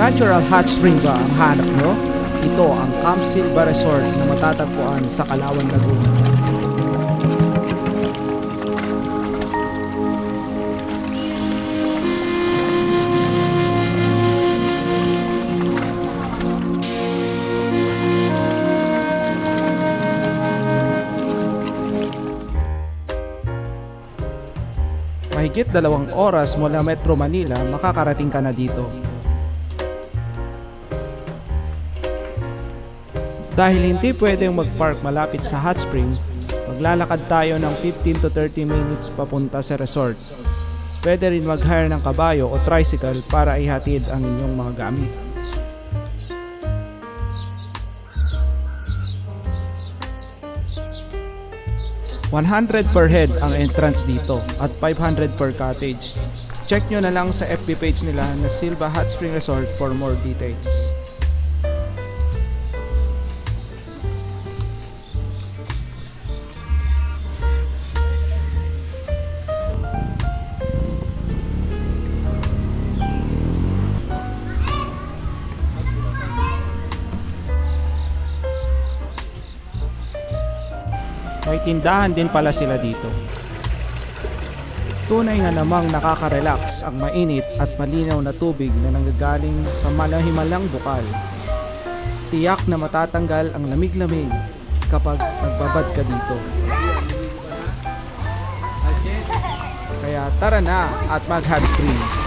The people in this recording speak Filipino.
Natural hot spring ba ang hanap nyo? Ito ang Camp Silva Resort na matatagpuan sa Calauan, Laguna. Mahigit 2 oras mula Metro Manila, makakarating ka na dito. Dahil hindi pwedeng mag-park malapit sa hot spring, maglalakad tayo ng 15 to 30 minutes papunta sa resort. Pwede rin mag-hire ng kabayo o tricycle para ihatid ang inyong mga gamit. $100 per head ang entrance dito at $500 per cottage. Check nyo na lang sa FB page nila na Silva Hot Spring Resort for more details. May tindahan din pala sila dito. Tunay nga namang nakaka-relax ang mainit at malinaw na tubig na nanggagaling sa malahimalang bukal. Tiyak na matatanggal ang lamig-lamig kapag nagbabad ka dito. Kaya tara na at mag-hot spring.